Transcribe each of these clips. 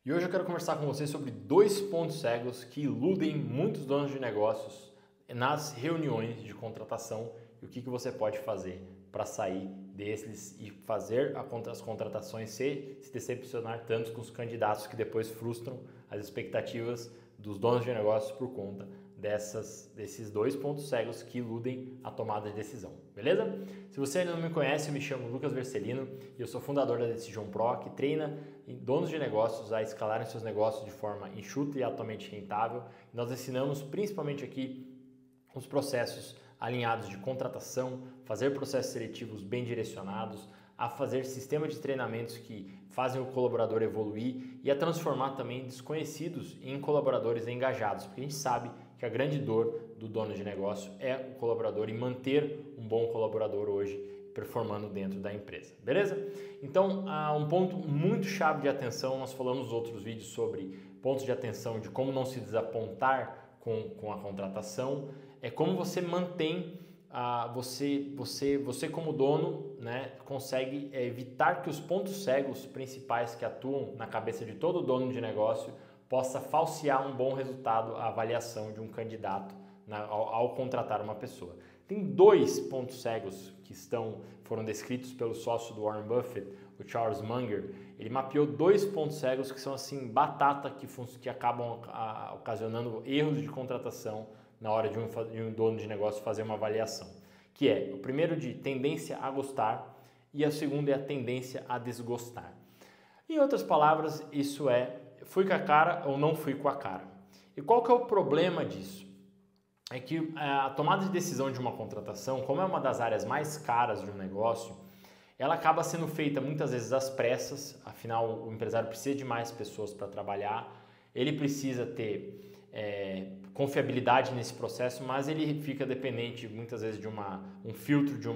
E hoje eu quero conversar com você sobre dois pontos cegos que iludem muitos donos de negócios nas reuniões de contratação e o que você pode fazer para sair desses e fazer as contratações se decepcionar tanto com os candidatos que depois frustram as expectativas dos donos de negócios por conta desses dois pontos cegos que iludem a tomada de decisão, beleza? Se você ainda não me conhece, eu me chamo Lucas Vercelino e eu sou fundador da Decision Pro, que treina donos de negócios a escalarem seus negócios de forma enxuta e altamente rentável. Nós ensinamos principalmente aqui os processos alinhados de contratação, fazer processos seletivos bem direcionados, a fazer sistemas de treinamentos que fazem o colaborador evoluir e a transformar também desconhecidos em colaboradores engajados, porque a gente sabe que a grande dor do dono de negócio é o colaborador e manter um bom colaborador hoje performando dentro da empresa, beleza? Então, um ponto muito chave de atenção, nós falamos nos outros vídeos sobre pontos de atenção de como não se desapontar com a contratação, é como você mantém, você como dono, né, consegue evitar que os pontos cegos principais que atuam na cabeça de todo dono de negócio possa falsear um bom resultado, a avaliação de um candidato ao contratar uma pessoa. Tem dois pontos cegos que foram descritos pelo sócio do Warren Buffett, o Charles Munger. Ele mapeou dois pontos cegos que são assim batata, que acabam ocasionando erros de contratação na hora de um dono de negócio fazer uma avaliação. Que é o primeiro de tendência a gostar e o segundo é a tendência a desgostar. Em outras palavras, isso é fui com a cara ou não fui com a cara. E qual que é o problema disso? É que a tomada de decisão de uma contratação, como é uma das áreas mais caras de um negócio, ela acaba sendo feita muitas vezes às pressas, afinal o empresário precisa de mais pessoas para trabalhar, ele precisa ter confiabilidade nesse processo, mas ele fica dependente muitas vezes de um filtro de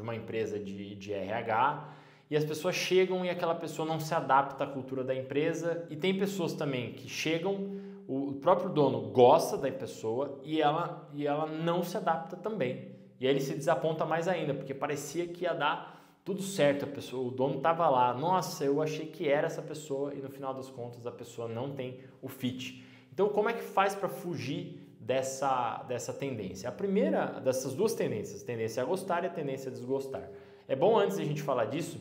uma empresa de RH, e as pessoas chegam e aquela pessoa não se adapta à cultura da empresa, e tem pessoas também que chegam, o próprio dono gosta da pessoa e ela não se adapta também. E aí ele se desaponta mais ainda, porque parecia que ia dar tudo certo, o dono estava lá, nossa, eu achei que era essa pessoa e no final das contas a pessoa não tem o fit. Então como é que faz para fugir dessa tendência? A primeira dessas duas tendências, tendência a gostar e a tendência a desgostar. É bom, antes de a gente falar disso,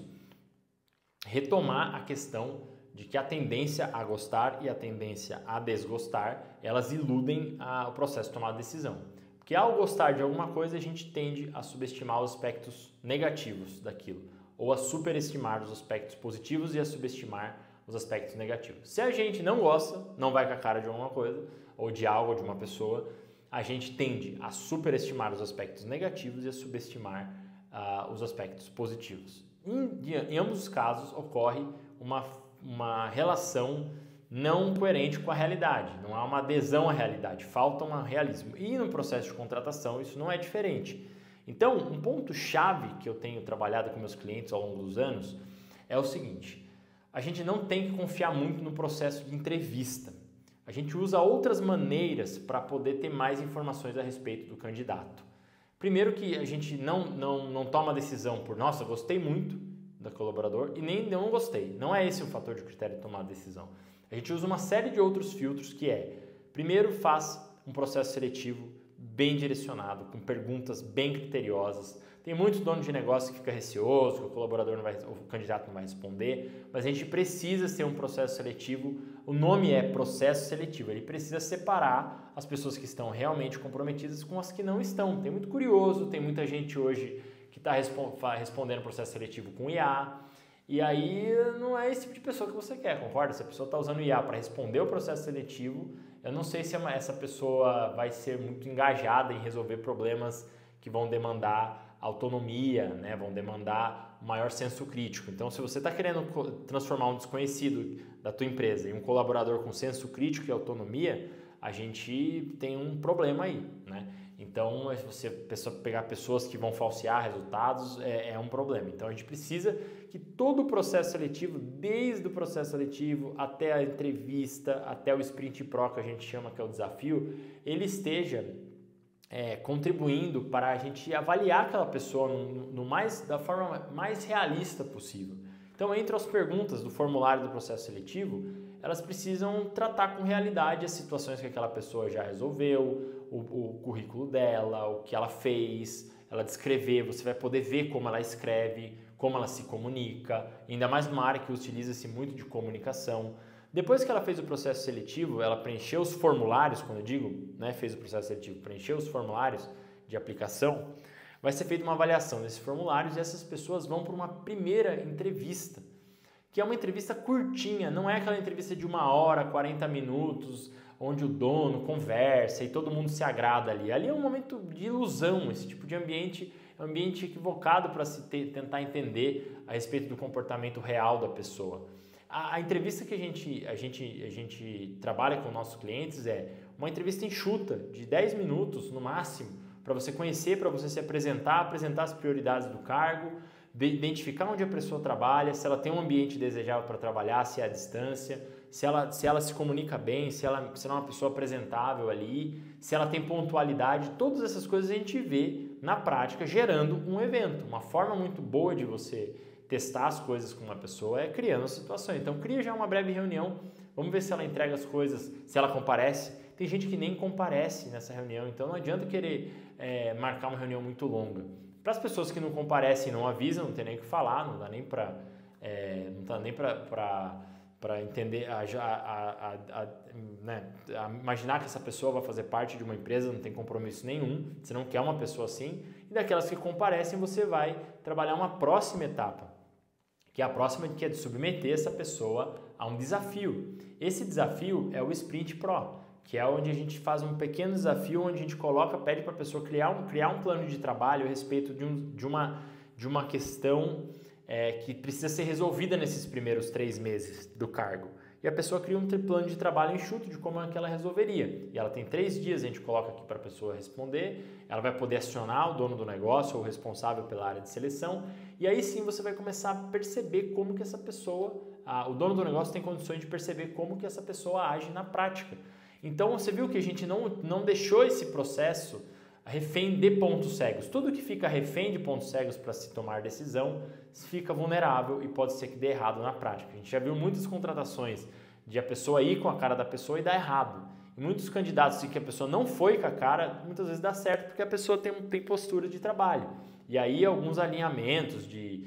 retomar a questão de que a tendência a gostar e a tendência a desgostar, elas iludem o processo de tomar decisão. Porque ao gostar de alguma coisa, a gente tende a subestimar os aspectos negativos daquilo, ou a superestimar os aspectos positivos e a subestimar os aspectos negativos. Se a gente não gosta, não vai com a cara de alguma coisa, ou de algo, ou de uma pessoa, a gente tende a superestimar os aspectos negativos e a subestimar os aspectos positivos. Em ambos os casos, ocorre uma relação não coerente com a realidade, não há uma adesão à realidade, falta um realismo. E no processo de contratação isso não é diferente. Então, um ponto-chave que eu tenho trabalhado com meus clientes ao longo dos anos é o seguinte: a gente não tem que confiar muito no processo de entrevista. A gente usa outras maneiras para poder ter mais informações a respeito do candidato. Primeiro que a gente não toma decisão por, nossa, gostei muito do colaborador e nem não gostei. Não é esse o fator de critério de tomar a decisão. A gente usa uma série de outros filtros que primeiro faz um processo seletivo bem direcionado, com perguntas bem criteriosas. Tem muitos donos de negócio que fica receoso, que o candidato não vai responder, mas a gente precisa ter um processo seletivo. O nome é processo seletivo, ele precisa separar as pessoas que estão realmente comprometidas com as que não estão. Tem muito curioso, tem muita gente hoje que está respondendo o processo seletivo com IA, e aí não é esse tipo de pessoa que você quer, concorda? Se a pessoa está usando IA para responder o processo seletivo, eu não sei se essa pessoa vai ser muito engajada em resolver problemas que vão demandar autonomia, né? Vão demandar um maior senso crítico. Então, se você está querendo transformar um desconhecido da tua empresa em um colaborador com senso crítico e autonomia, a gente tem um problema aí, né? Então, se você pegar pessoas que vão falsear resultados, é um problema. Então, a gente precisa que todo o processo seletivo, desde o processo seletivo até a entrevista, até o Sprint Pro, que a gente chama que é o desafio, ele esteja contribuindo para a gente avaliar aquela pessoa da forma mais realista possível. Então, entre as perguntas do formulário do processo seletivo, elas precisam tratar com realidade as situações que aquela pessoa já resolveu, o currículo dela, o que ela fez, ela descrever, você vai poder ver como ela escreve, como ela se comunica, ainda mais numa área que utiliza-se muito de comunicação. Depois que ela fez o processo seletivo, ela preencheu os formulários, quando eu digo, né, fez o processo seletivo, preencheu os formulários de aplicação, vai ser feita uma avaliação desses formulários e essas pessoas vão para uma primeira entrevista, que é uma entrevista curtinha, não é aquela entrevista de 1 hora, 40 minutos, onde o dono conversa e todo mundo se agrada ali. Ali é um momento de ilusão, esse tipo de ambiente é um ambiente equivocado para se tentar entender a respeito do comportamento real da pessoa. A entrevista que a gente trabalha com nossos clientes é uma entrevista enxuta, de 10 minutos no máximo, para você conhecer, para você se apresentar as prioridades do cargo, identificar onde a pessoa trabalha, se ela tem um ambiente desejável para trabalhar, se é à distância, se ela se comunica bem, se ela é uma pessoa apresentável ali, se ela tem pontualidade, todas essas coisas a gente vê na prática gerando um evento. Uma forma muito boa de você testar as coisas com uma pessoa é criando a situação. Então cria já uma breve reunião, vamos ver se ela entrega as coisas, se ela comparece. Tem gente que nem comparece nessa reunião, então não adianta querer marcar uma reunião muito longa. Para as pessoas que não comparecem e não avisam, não tem nem o que falar, não dá nem para entender, imaginar que essa pessoa vai fazer parte de uma empresa, não tem compromisso nenhum, você não quer uma pessoa assim. E daquelas que comparecem, você vai trabalhar uma próxima etapa, que é a próxima, que é de submeter essa pessoa a um desafio. Esse desafio é o Sprint Pro, que é onde a gente faz um pequeno desafio, onde a gente pede para a pessoa criar um plano de trabalho a respeito de uma questão que precisa ser resolvida nesses primeiros 3 meses do cargo. E a pessoa cria um plano de trabalho enxuto de como é que ela resolveria. E ela tem 3 dias, a gente coloca aqui para a pessoa responder, ela vai poder acionar o dono do negócio ou o responsável pela área de seleção, e aí sim você vai começar a perceber como que essa pessoa, o dono do negócio tem condições de perceber como que essa pessoa age na prática. Então você viu que a gente não deixou esse processo refém de pontos cegos. Tudo que fica refém de pontos cegos para se tomar decisão fica vulnerável e pode ser que dê errado na prática. A gente já viu muitas contratações de a pessoa ir com a cara da pessoa e dar errado. E muitos candidatos em que a pessoa não foi com a cara, muitas vezes dá certo porque a pessoa tem postura de trabalho. E aí alguns alinhamentos de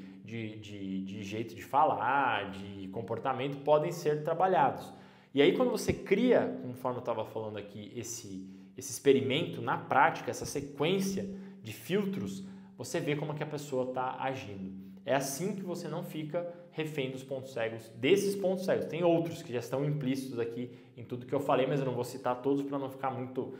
jeito de falar, de comportamento podem ser trabalhados. E aí quando você cria, conforme eu estava falando aqui, esse experimento na prática, essa sequência de filtros, você vê como é que a pessoa está agindo. É assim que você não fica refém dos pontos cegos, desses pontos cegos. Tem outros que já estão implícitos aqui em tudo que eu falei, mas eu não vou citar todos para não ficar muito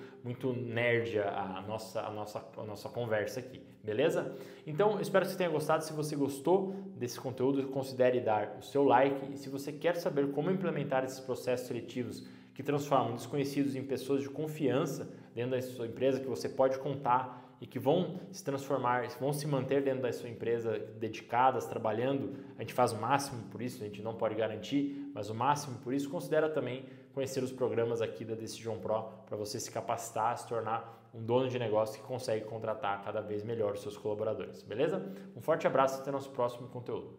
nerd a nossa conversa aqui, beleza? Então, eu espero que você tenha gostado. Se você gostou desse conteúdo, considere dar o seu like. E se você quer saber como implementar esses processos seletivos que transformam desconhecidos em pessoas de confiança dentro da sua empresa, que você pode contar e que vão se transformar, vão se manter dentro da sua empresa dedicadas, trabalhando, a gente faz o máximo por isso, a gente não pode garantir, mas o máximo por isso, considera também conhecer os programas aqui da Decision Pro para você se capacitar, se tornar um dono de negócio que consegue contratar cada vez melhor os seus colaboradores, beleza? Um forte abraço e até nosso próximo conteúdo.